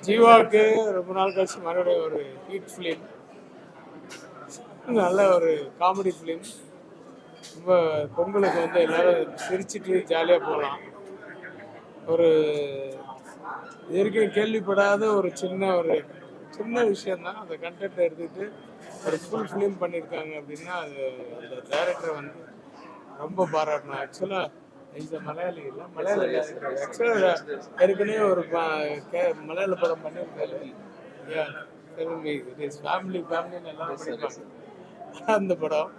ஜீவாவுக்கு ரொம்ப நாள் கழிச்சு மறுபடியும் ஒரு ஹிட் ஃபிலிம், நல்ல ஒரு காமெடி ஃபிலிம். ரொம்ப பொங்கலுக்கு வந்து எல்லாரும் சிரிச்சுட்டு ஜாலியாக போகலாம். ஒரு இது வரைக்கும் கேள்விப்படாத ஒரு சின்ன விஷயந்தான். அந்த கண்டென்ட் எடுத்துக்கிட்டு ஒரு ஃபுல் ஃபிலிம் பண்ணியிருக்காங்க அப்படின்னா அது அந்த டைரக்டர் வந்து ரொம்ப பாராட்டணும். ஆக்சுவலாக இந்த மலையாளி இல்லை, மலையாள டேரக்டர். ஆக்சுவலாக ஏற்கனவே ஒரு மலையாள படம் பண்ணியிருக்காரு. ஃபேமிலின்னு எல்லாரும் பண்ணியிருக்காங்க அந்த படம்.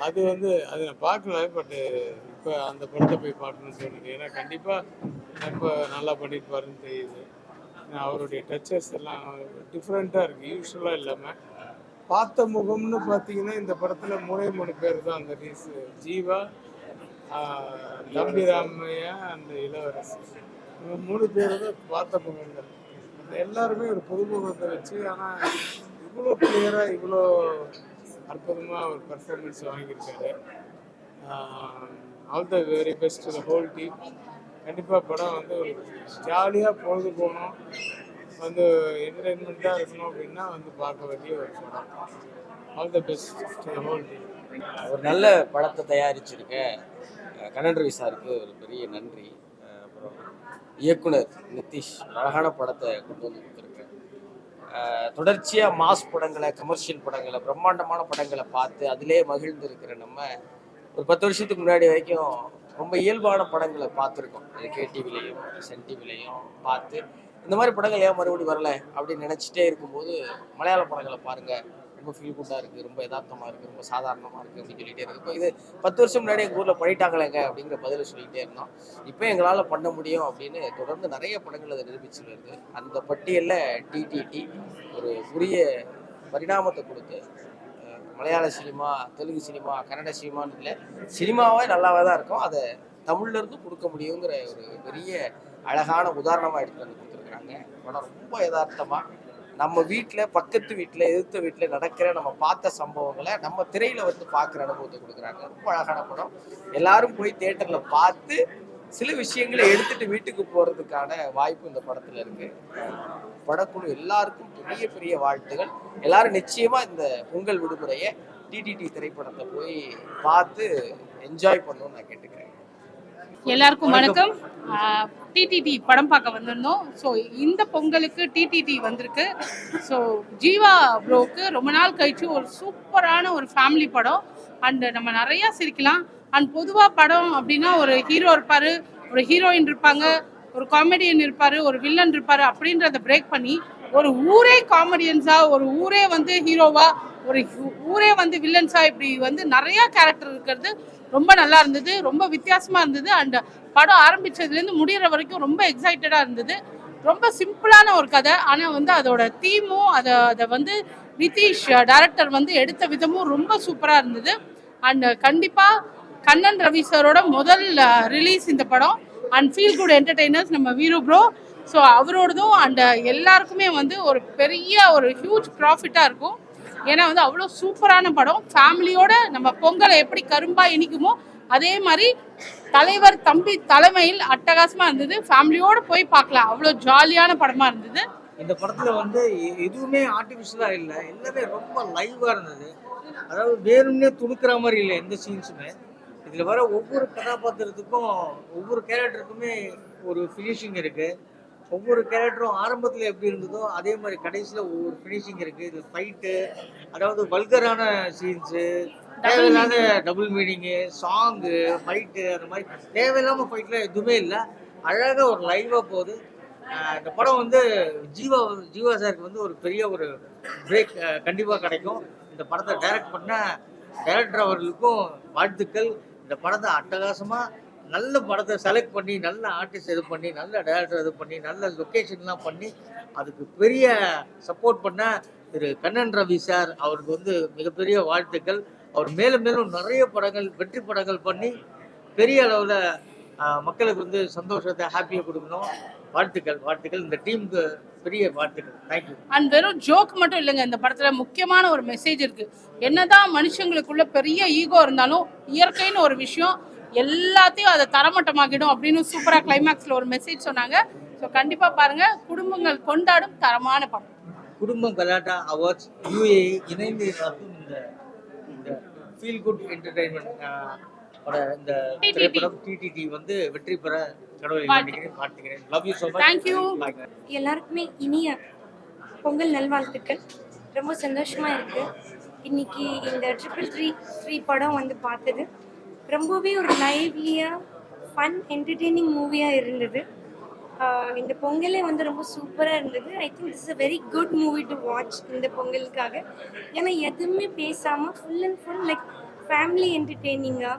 அது வந்து அது நான் பார்க்கல, பட்டு இப்போ அந்த படத்தை போய் பார்க்கணும்னு தோணுது. ஏன்னா கண்டிப்பாக இப்போ நல்லா பண்ணியிருப்பாருன்னு தெரியுது. அவருடைய டச்சஸ் எல்லாம் டிஃப்ரெண்ட்டாக இருக்குது, யூஸ்வலாக இல்லாமல். பார்த்த முகம்னு பார்த்தீங்கன்னா இந்த படத்தில் 3 பேர் தான். அந்த ஜீவா, தம்பி ராமையா, அந்த இளவரசி, இவங்க 3 பேர் தான் பார்த்த முகங்கள். அந்த எல்லாருமே ஒரு புதுமுகத்தை வச்சு, ஆனால் இவ்வளோ கிளியராக இவ்வளோ அற்புதமாக ஒரு பர்ஃபார்மன்ஸ் வாங்கியிருக்காரு. All the very best the whole team. கண்டிப்பாக படம் வந்து ஒரு ஜாலியாக பொழுது போகணும், வந்து என்டர்டைன்மெண்ட்டாக இருக்கணும் அப்படின்னா வந்து பார்க்க வேண்டிய ஒரு படம். All the best to the whole team. ஒரு நல்ல படத்தை தயாரிச்சிருக்க கண்ணன் ரவி சாருக்கு ஒரு பெரிய நன்றி. அப்புறம் இயக்குனர் நிதிஷ் அழகான படத்தை கொண்டு வந்து கொடுத்துருக்கேன். தொடர்ச்சியாக மாஸ் படங்களை, கமர்ஷியல் படங்களை, பிரம்மாண்டமான படங்களை பார்த்து அதிலே மகிழ்ந்து இருக்கிற நம்ம ஒரு 10 வருஷத்துக்கு முன்னாடி வரைக்கும் ரொம்ப இயல்பான படங்களை பார்த்துருக்கோம். கேடிவிலையும் சன் டிவிலையும் பார்த்து இந்த மாதிரி படங்கள் ஏன் மறுபடியும் வரல அப்படின்னு நினச்சிட்டே இருக்கும்போது மலையாள படங்களை பாருங்கள், ரொம்ப ஃபீல் குட்டாக இருக்குது, ரொம்ப யதார்த்தமாக இருக்குது, ரொம்ப சாதாரணமாக இருக்குது அப்படின்னு சொல்லிகிட்டே இருக்கு. இப்போ இது 10 வருஷம் முன்னாடி எங்கள் ஊரில் பண்ணிட்டாங்களேங்க அப்படிங்கிற பதில் சொல்லிகிட்டே இருந்தோம். இப்போ எங்களால் பண்ண முடியும் அப்படின்னு தொடர்ந்து நிறைய படங்கள் அதை நிரூபிச்சு வருது. அந்த பட்டியலில் டிடிடி ஒரு உரிய பரிணாமத்தை கொடுத்து மலையாள சினிமா, தெலுங்கு சினிமா, கன்னட சினிமான்னு இல்லை, சினிமாவே நல்லாவே தான் இருக்கும், அதை தமிழ்லேருந்து கொடுக்க முடியுங்கிற ஒரு பெரிய அழகான உதாரணமாக எடுத்துகிட்டு வந்து கொடுத்துருக்குறாங்க. படம் ரொம்ப யதார்த்தமாக நம்ம வீட்டில், பக்கத்து வீட்டில், எதிர்த்த வீட்டில் நடக்கிற நம்ம பார்த்த சம்பவங்களை நம்ம திரையில் வந்து பார்க்குற அனுபவத்தை கொடுக்குறாங்க. ரொம்ப அழகான படம். எல்லாரும் போய் தியேட்டரில் பார்த்து சில விஷயங்களை எடுத்துகிட்டு வீட்டுக்கு போகிறதுக்கான வாய்ப்பு இந்த படத்தில் இருக்குது. படக்குழு எல்லாருக்கும் பெரிய பெரிய வாழ்த்துகள். எல்லாரும் நிச்சயமாக இந்த பொங்கல் விடுமுறையை டிடிடி திரைப்படத்தை போய் பார்த்து என்ஜாய் பண்ணணும்னு நான் கேட்டுக்கிறேன். எல்லாருக்கும் வணக்கம். டிடிடி படம் பார்க்க வந்திருந்தோம். ஸோ இந்த பொங்கலுக்கு டிடிடி வந்திருக்கு. ஸோ ஜீவா ப்ரோக்கு ரொம்ப நாள் கழிச்சு ஒரு சூப்பரான ஒரு ஃபேமிலி படம். அண்டு நம்ம நிறையா சிரிக்கலாம். அண்ட் பொதுவாக படம் அப்படின்னா ஒரு ஹீரோ இருப்பார், ஒரு ஹீரோயின் இருப்பாங்க, ஒரு காமெடியன் இருப்பார், ஒரு வில்லன் இருப்பார். அப்படின்றத பிரேக் பண்ணி ஒரு ஊரே காமெடியன்ஸாக, ஒரு ஊரே வந்து ஹீரோவா, ஒரு ஊரே வந்து வில்லன்ஸா, இப்படி வந்து நிறையா கேரக்டர் இருக்கிறது ரொம்ப நல்லா இருந்தது, ரொம்ப வித்தியாசமாக இருந்தது. அண்ட் படம் ஆரம்பித்ததுலேருந்து முடிகிற வரைக்கும் ரொம்ப எக்ஸைட்டடாக இருந்தது. ரொம்ப சிம்பிளான ஒரு கதை, ஆனால் வந்து அதோட தீமும் அதை வந்து நிதிஷ் டைரக்டர் வந்து எடுத்த விதமும் ரொம்ப சூப்பராக இருந்தது. அண்ட் கண்டிப்பாக கண்ணன் ரவி சாரோட முதல் ரிலீஸ் இந்த படம். அண்ட் ஃபீல் குட் என்டர்டெய்னர்ஸ் நம்ம வீரு ப்ரோ. ஸோ அவரோடதும் அண்ட் எல்லாருக்குமே வந்து ஒரு பெரிய ஒரு ஹியூஜ் ப்ராஃபிட்டாக இருக்கும். ஏன்னா வந்து அவ்வளோ சூப்பரான படம். ஃபேமிலியோட நம்ம பொங்கலை எப்படி கரும்பாக இனிக்குமோ அதே மாதிரி தலைவர் தம்பி தலைமையில் அட்டகாசமாக இருந்தது. ஃபேமிலியோடு போய் பார்க்கலாம், அவ்வளோ ஜாலியான படமாக இருந்தது. இந்த படத்தில் வந்து எதுவுமே ஆர்டிஃபிஷியலாக இல்லை, எல்லாமே ரொம்ப லைவாக இருந்தது. அதாவது வேணும்னே துணுக்கிற மாதிரி இல்லை எந்த சீன்ஸுமே. இதில் வர ஒவ்வொரு கதாபாத்திரத்துக்கும், ஒவ்வொரு கேரக்டருக்குமே ஒரு ஃபினிஷிங் இருக்குது. ஒவ்வொரு கேரக்டரும் ஆரம்பத்தில் எப்படி இருந்ததோ அதே மாதிரி கடைசியில் ஒவ்வொரு ஃபினிஷிங் இருக்குது. இது ஃபைட்டு, அதாவது வல்கரான சீன்ஸு, தேவையில்லாத டபுள் மீனிங்கு, சாங்கு, ஃபைட்டு, அந்த மாதிரி தேவையில்லாமல் ஃபைட்லாம் எதுவுமே இல்லை. அழகாக ஒரு லைவாக போகுது. இந்த படம் வந்து ஜீவா சாருக்கு வந்து ஒரு பெரிய ஒரு பிரேக் கண்டிப்பாக கிடைக்கும். இந்த படத்தை டைரக்ட் பண்ண டைரக்டர் அவர்களுக்கும் வாழ்த்துக்கள். இந்த படத்தை அட்டகாசமாக நல்ல படத்தை செலக்ட் பண்ணி, நல்ல ஆர்டிஸ்ட் இது பண்ணி, நல்ல டைரக்டர் இது பண்ணி, நல்ல லொக்கேஷன்லாம் பண்ணி அதுக்கு பெரிய சப்போர்ட் பண்ண திரு கண்ணன் ரவி சார் அவருக்கு வந்து மிகப்பெரிய வாழ்த்துக்கள். அவர் மேலும் மேலும் நிறைய படங்கள், வெற்றி படங்கள் பண்ணி பெரிய அளவில் மக்களுக்கு வந்து சந்தோஷத்தை, ஹாப்பியை கொடுக்கணும். வாழ்த்துக்கள். இந்த டீமுக்கு பெரிய வாழ்த்துக்கள். தேங்க்யூ. அண்ட் வெறும் ஜோக் மட்டும் இல்லைங்க, இந்த படத்தில் முக்கியமான ஒரு மெசேஜ் இருக்குது. என்னதான் மனுஷங்களுக்குள்ள பெரிய ஈகோ இருந்தாலும் இயற்கைன்னு ஒரு விஷயம் எல்லாத்தையும் அதை தரமட்டமாக்கிடும் அப்படின்னு சூப்பராக கிளைமேக்ஸில் ஒரு மெசேஜ் சொன்னாங்க. ஸோ கண்டிப்பா பாருங்க, குடும்பங்கள் கொண்டாடும் தரமான படம். குடும்பம் கலாட்டா அவார்ட்ஸ் UAE இணைந்து நடத்தும் இந்த ஃபீல் குட் என்டர்டைன்மெண்ட் இந்த திரைப்படம் TTT வந்து வெற்றி பெற கடவுளை வாழ்த்துகிறேன். Love you so much. Thank you. எல்லாருக்குமே இனிய பொங்கல் நல்வாழ்த்துக்கள். ரொம்ப சந்தோஷமா இருக்கு இன்னைக்கு இந்த 333 படம் வந்து பார்த்தது. ரொம்பவே ஒரு லைவ்லியா ஃபன் என்டர்டெய்னிங் மூவியா இருந்தது. இந்த பொங்கலே வந்து ரொம்ப சூப்பராக இருந்தது. I think this is a very good movie to watch இந்த பொங்கலுக்காக. ஏன்னா எதுவுமே பேசாமல் full and full like family என்டர்டெய்னிங்காக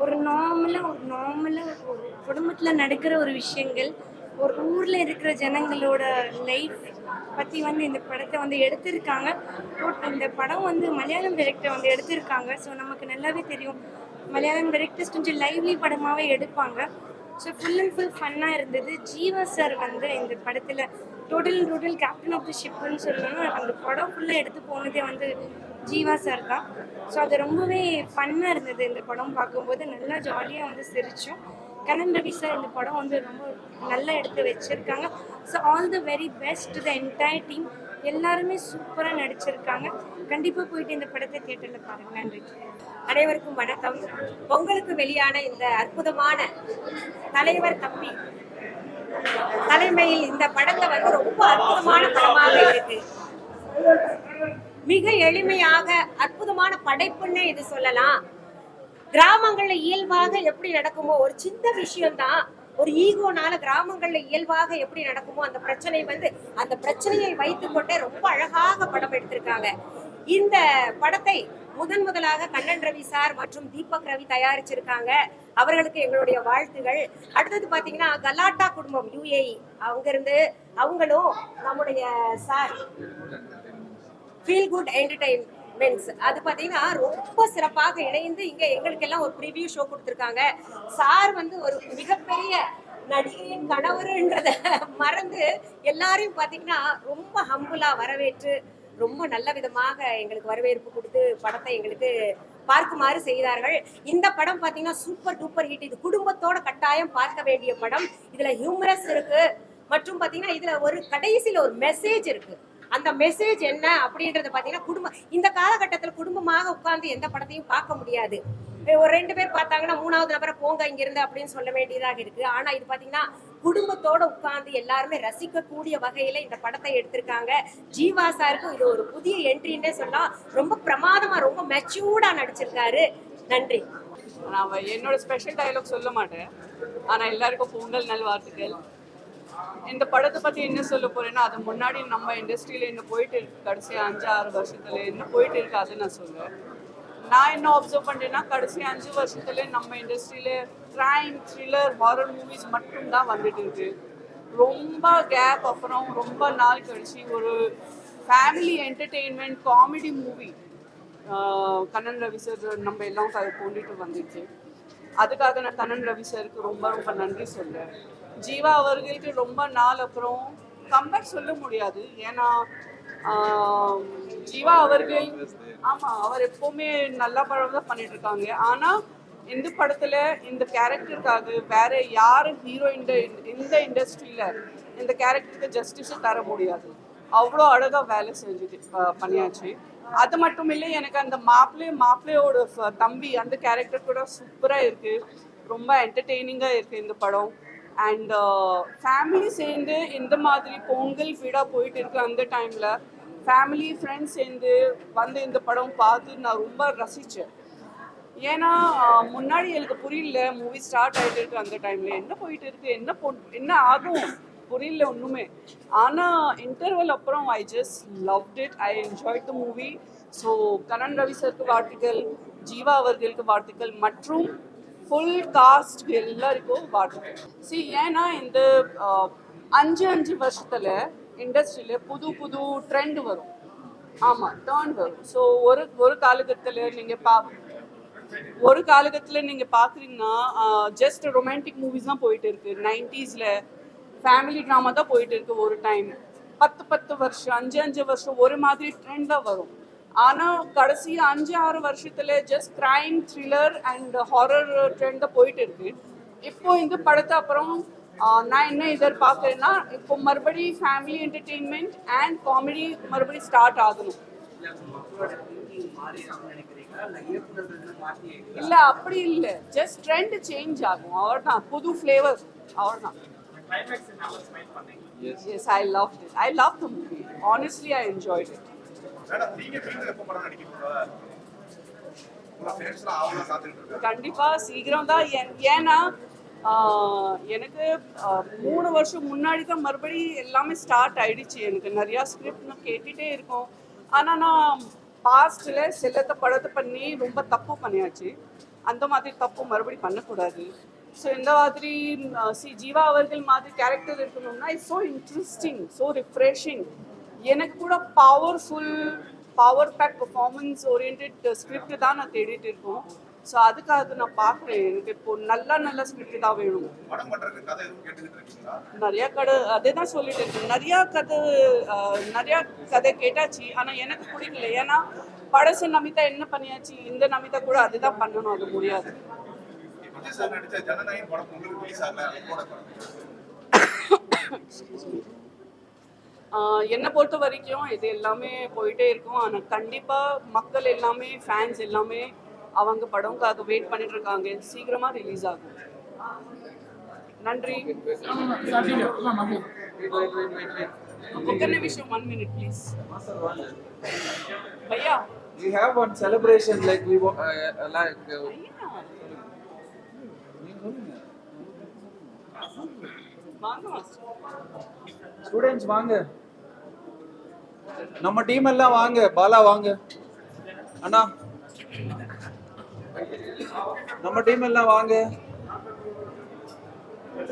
ஒரு நார்மலாக ஒரு குடும்பத்தில் நடக்கிற ஒரு விஷயங்கள், ஒரு ஊரில் இருக்கிற ஜனங்களோட லைஃப் பற்றி வந்து இந்த படத்தை வந்து எடுத்திருக்காங்க. இந்த படம் வந்து மலையாளம் டைரக்டர் வந்து எடுத்திருக்காங்க. ஸோ நமக்கு நல்லாவே தெரியும் மலையாளம் டைரக்டர்ஸ் கொஞ்சம் லைவ்லி படமாகவே எடுப்பாங்க. ஸோ ஃபுல் அண்ட் ஃபுல் ஃபன்னாக இருந்தது. ஜீவா சார் வந்து இந்த படத்தில் டோட்டல் கேப்டன் ஆஃப் தி ஷிப்னு சொல்லணும்னா அந்த படம் ஃபுல்லாக எடுத்து போனதே வந்து ஜீவா சார் தான். ஸோ அது ரொம்பவே ஃபன்னாக இருந்தது. இந்த படம் பார்க்கும்போது நல்லா ஜாலியாக வந்து சிரித்தோம். கண்ணன் ரவி சார் இந்த படம் வந்து ரொம்ப நல்லா எடுத்து வச்சுருக்காங்க. So all the very best to the entire team. எல்லாருமே சூப்பராக நடிச்சிருக்காங்க. கண்டிப்பாக போயிட்டு இந்த படத்தை தியேட்டரில் பாருங்கள். நன்றி. அனைவருக்கும் வணக்கம். பொங்கலுக்கு வெளியான இந்த அற்புதமான தலைவர் தம்பி தலைமையில் இந்த படத்தை வந்து ரொம்ப அற்புதமான படமாக இருக்கு. மிக எளிமையாக அற்புதமான படைப்புன்னு இது சொல்லலாம். கிராமங்கள்ல இயல்பாக எப்படி நடக்குமோ ஒரு சின்ன விஷயம்தான், ஒரு ஈகோனால கிராமங்கள்ல இயல்பாக எப்படி நடக்குமோ அந்த பிரச்சனை வந்து அந்த பிரச்சனையை வைத்துக் கொண்டே ரொம்ப அழகாக படம் எடுத்திருக்காங்க. இந்த படத்தை முதலாக கண்ணன் ரவி சார் மற்றும் தீபக் ரவி தயாரிச்சிருக்காங்க. அவர்களுக்கு எங்களுடைய வாழ்த்துகள். அடுத்தது பாத்தீங்கன்னா கலாட்டா குடும்பம் UAE அவங்களும் நம்முடைய சார் ஃபீல் குட் என்டர்டைன்மெண்ட்ஸ் அது பாத்தீங்கன்னா ரொம்ப சிறப்பாக இணைந்து இங்க எங்களுக்கு எல்லாம் ஒரு ப்ரிவியூ ஷோ கொடுத்துருக்காங்க. சார் வந்து ஒரு மிகப்பெரிய நடிகையின் கணவருன்றத மறந்து எல்லாரையும் பாத்தீங்கன்னா ரொம்ப ஹம்புலா வரவேற்று ரொம்ப நல்ல விதமாக எங்களுக்கு வரவேற்பு கொடுத்து படத்தை எங்களுக்கு பார்க்குமாறு செய்தார்கள். இந்த படம் பாத்தீங்கன்னா சூப்பர் டூப்பர் ஹிட். இது குடும்பத்தோட கட்டாயம் பார்க்க வேண்டிய படம். இதுல ஹியூமரஸ் இருக்கு மற்றும் பாத்தீங்கன்னா இதுல ஒரு கடைசியில ஒரு மெசேஜ் இருக்கு. அந்த மெசேஜ் என்ன அப்படின்றத பாத்தீங்கன்னா இந்த காலகட்டத்தில் குடும்பமாக உட்கார்ந்து எந்த படத்தையும் பார்க்க முடியாது. ஒரு 2 பேர் பார்த்தாங்கன்னா 3வது நபரை போங்க இங்க இருந்து அப்படின்னு சொல்ல வேண்டியதாக இருக்கு. ஆனா இது பாத்தீங்கன்னா குடும்பத்தோட உட்கார்ந்து எல்லாருமே ரசிக்கக்கூடிய வகையில இந்த படத்தை எடுத்திருக்காங்க. ஜீவா சாருக்கும் இது ஒரு புதிய என்ட்ரின்னே சொல்லலாம். ரொம்ப பிரமாதமா ரொம்ப மெச்சூர்டா நடிச்சிருக்காரு. நன்றி. நான் என்னோட ஸ்பெஷல் டயலாக் சொல்ல மாட்டேன், ஆனா எல்லாருக்கும் பொங்கல் நல்வாழ்த்துக்கள். இந்த படத்தை பத்தி என்ன சொல்ல போறேன்னா, அது முன்னாடி நம்ம இண்டஸ்ட்ரியில என்ன போயிட்டு இருக்கு, கடைசி 5-6 வருஷத்துல என்ன போயிட்டு இருக்கு அதை நான் சொல்றேன். நான் என்ன அப்சர்வ் பண்றேன்னா, கடைசி 5 வருஷத்துல நம்ம இண்டஸ்ட்ரியில கிரைம், த்ரில்லர், ஹாரர் மூவிஸ் மட்டும்தான் வந்துட்டு இருக்கு. ரொம்ப கேப் அப்புறம் ரொம்ப நாள் கழிச்சு ஒரு family entertainment comedy movie Kannan Ravi sir நம்ம எல்லாம் கொண்டுட்டு வந்துச்சு. அதுக்காக நான் கண்ணன் ரவி சாருக்கு ரொம்ப ரொம்ப நன்றி சொல்றேன். ஜீவா அவர்களுக்கு ரொம்ப நாள் அப்புறம் கம்பேக் சொல்ல முடியாது. ஏன்னா ஜீவா அவர்கள் அவர் எப்பவுமே நல்ல படம் தான் பண்ணிட்டு இருக்காங்க. ஆனா இந்த படத்துல இந்த கேரக்டருக்காக வேற யாரு ஹீரோ இந்த இண்டஸ்ட்ரியில இந்த கேரக்டருக்கு ஜஸ்டிஸ் தர முடியாது. அவ்வளோ அழகா வேலை செஞ்சுட்டு பண்ணியாச்சு. அது மட்டும் இல்லை, எனக்கு அந்த மாப்பிள்ளையோட தம்பி அந்த கேரக்டர் கூட சூப்பரா இருக்கு. ரொம்ப என்டர்டெய்னிங்கா இருக்கு இந்த படம். அண்ட் ஃபேமிலி சேர்ந்து இந்த மாதிரி பொங்கல் ஃபீடா போயிட்டு இருக்கு. அந்த டைம்ல ஃபேமிலி ஃப்ரெண்ட்ஸ் சேர்ந்து வந்து இந்த படம் பார்த்து நான் ரொம்ப ரசிச்சேன். ஏன்னா முன்னாடி எனக்கு புரியல, மூவி ஸ்டார்ட் ஆகிட்டு இருக்கு அந்த டைம்ல என்ன போயிட்டு இருக்கு, என்ன ஆகும் புரியல ஒன்றுமே. ஆனால் இன்டர்வல் அப்புறம் I just loved it. I enjoyed the movie. So Kannan Ravi சருக்கு வாழ்த்துக்கள், ஜீவா அவர்களுக்கு வாழ்த்துக்கள் மற்றும் ஃபுல் காஸ்ட் எல்லாருக்கும் வாழ்த்துக்கள். ஏன்னா இந்த 5 வருஷத்துல இண்டஸ்ட்ரியில புது ட்ரெண்ட் வரும். ஆமாம், டர்ன் வரும். ஸோ ஒரு காலகட்டத்தில் நீங்கள் பார்க்குறீங்கன்னா ஜஸ்ட் ரொமான்டிக் மூவிஸ் தான் போயிட்டு இருக்கு. 90sல ஃபேமிலி ட்ராமா தான் போயிட்டு இருக்கு. ஒரு டைம் 10 வருஷம் 5 வருஷம் ஒரு மாதிரி ட்ரெண்டாக வரும். ஆனால் கடைசி 5-6 வருஷத்துல just crime, thriller and horror trend தான் போயிட்டு இருக்கு. இப்போ இந்த படத்தை அப்புறம் நான் என்ன எதிர்பார்க்குறேன்னா இப்போ மறுபடி ஃபேமிலி என்டர்டெயின்மெண்ட் அண்ட் காமெடி மறுபடி ஸ்டார்ட் ஆகணும். இல்ல அப்படி இல்ல, ஜஸ்ட் ட்ரெண்ட் சேஞ்ச் ஆகும் அவ்வளவுதான், புது ஃப்ளேவர் அவ்வளவுதான். Yes, I loved it. I loved the movie. Honestly, I enjoyed it. கண்டிப்பா சீக்கிரம் தான். ஏன்னா எனக்கு 3 வருஷம் முன்னாடி தான் மறுபடி எல்லாமே ஸ்டார்ட் ஆயிடுச்சு. எனக்கு நிறையா ஸ்கிரிப்ட் நான் கேட்டுட்டே இருக்கோம். ஆனால் நான் பாஸ்டில் சிலத்தை படத்தை பண்ணி ரொம்ப தப்பு பண்ணியாச்சு. அந்த மாதிரி தப்பு மறுபடி பண்ணக்கூடாது. ஸோ இந்த மாதிரி ஜீவா அவர்கள் மாதிரி கேரக்டர் இருக்கணும்னா it's so interesting, so refreshing. எனக்கு கூட power pack performance oriented script தான் நான் தேடிட்டு இருக்கோம். ஸோ அதுக்காக நான் பார்க்குறேன். எனக்கு இப்போ நல்ல ஸ்கிரிப்ட் தான் வேணும். நிறையா கதை அதே தான் சொல்லிட்டு இருக்கேன். நிறையா கதை கேட்டாச்சு. ஆனால் எனக்கு பிடிக்கல. ஏன்னா படசு நமிதா என்ன பண்ணியாச்சு, இந்த நமிதா கூட அதுதான் பண்ணணும், அது முடியாது. என்னை பொறுத்த வரைக்கும் இது எல்லாமே போயிட்டே இருக்கும். ஆனால் கண்டிப்பாக மக்கள் எல்லாமே ஃபேன்ஸ் எல்லாமே அவங்க படம்காக வெயிட் பண்ணிட்டு இருக்காங்க. சீக்கிரமா ரிலீஸ் ஆகும். நன்றி. விஷயம் 1 minute please. Bhaiya we have one celebration like we students வாங்க, நம்ம டீம் எல்லாம் வாங்க. பாலா வாங்க அண்ணா, நம்ம டீம் எல்லாம் வாங்க.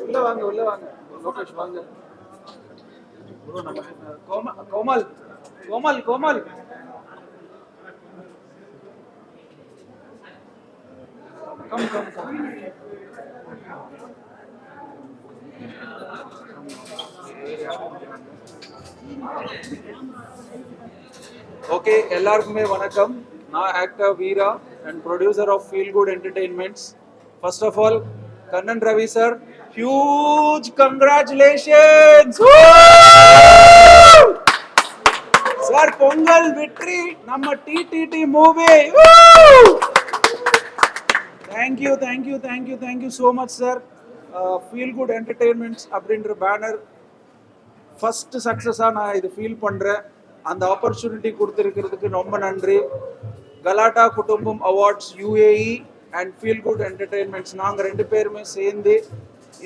உள்ள வாங்க. லோகேஷ் வாங்க. கோமல். come. ஓகே, எல்லாருக்குமே வணக்கம். நான் actor Veera and producer of Feel Good Entertainments. First of all, Kannan Ravi sir, huge congratulations! Sir, Pongal victory, namma TTT movie. Thank you so much sir. Feel Good Entertainments அப்படின்ற banner first சக்ஸஸாக நான் இது feel பண்ணுறேன். அந்த opportunity கொடுத்துருக்கிறதுக்கு ரொம்ப நன்றி. கலாட்டா குடும்பம் awards UAE and feel good entertainments நாங்கள் 2 பேருமே சேர்ந்து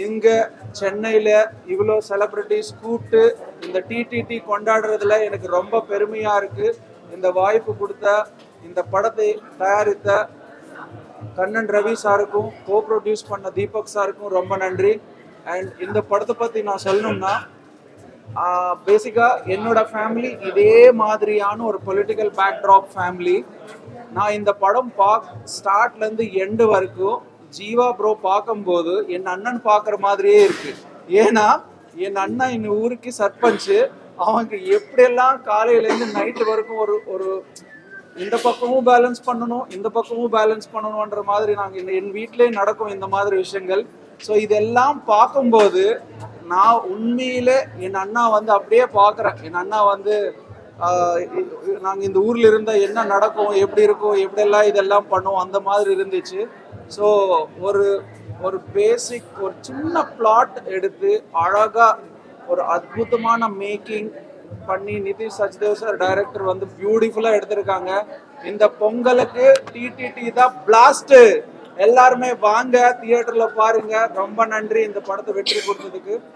இங்கே சென்னையில் இவ்வளோ செலிப்ரிட்டிஸ் கூப்பிட்டு இந்த TTT கொண்டாடுறதுல எனக்கு ரொம்ப பெருமையாக இருக்குது. இந்த வாய்ப்பு கொடுத்த, இந்த படத்தை தயாரித்த கண்ணன் ரவி சாருக்கும், கோ ப்ரொடியூஸ் பண்ண தீபக் சாருக்கும் ரொம்ப நன்றி. அண்ட் இந்த படத்தை பற்றி நான் சொல்லணும்னா, பேசிக்காக என்னோட ஃபேமிலி இதே மாதிரியான ஒரு பொலிட்டிக்கல் பேக்ட்ராப் ஃபேமிலி. நான் இந்த படம் ஸ்டார்ட்லேருந்து எண்டு வரைக்கும் ஜீவா ப்ரோ பார்க்கும்போது என் அண்ணன் பார்க்குற மாதிரியே இருக்குது. ஏன்னா என் அண்ணன் இந்த ஊருக்கு சர்பஞ்சு. அவங்க எப்படியெல்லாம் காலையிலேருந்து நைட்டு வரைக்கும் ஒரு இந்த பக்கமும் பேலன்ஸ் பண்ணணும், இந்த பக்கமும் பேலன்ஸ் பண்ணணுன்ற மாதிரி நாங்கள் என் வீட்டிலே நடக்கும் இந்த மாதிரி விஷயங்கள். ஸோ இதெல்லாம் பார்க்கும்போது நான் உண்மையில என் அண்ணா அப்படியே பார்க்குறேன். என் அண்ணா நாங்கள் இந்த ஊரில் இருந்தால் என்ன நடக்கும், எப்படி இருக்கும், எப்படியெல்லாம் இதெல்லாம் பண்ணுவோம், அந்த மாதிரி இருந்துச்சு. ஸோ ஒரு பேசிக் ஒரு சின்ன பிளாட் எடுத்து அழகாக ஒரு அற்புதமான மேக்கிங் பண்ணி நிதிஷ் சச்தேவ் சார் டைரக்டர் பியூட்டிஃபுல்லாக எடுத்திருக்காங்க. இந்த பொங்கலுக்கு TTT தான் பிளாஸ்ட். எல்லாருமே வாங்க, தியேட்டர்ல பாருங்க. ரொம்ப நன்றி இந்த படத்தை வெற்றி கொடுத்ததுக்கு.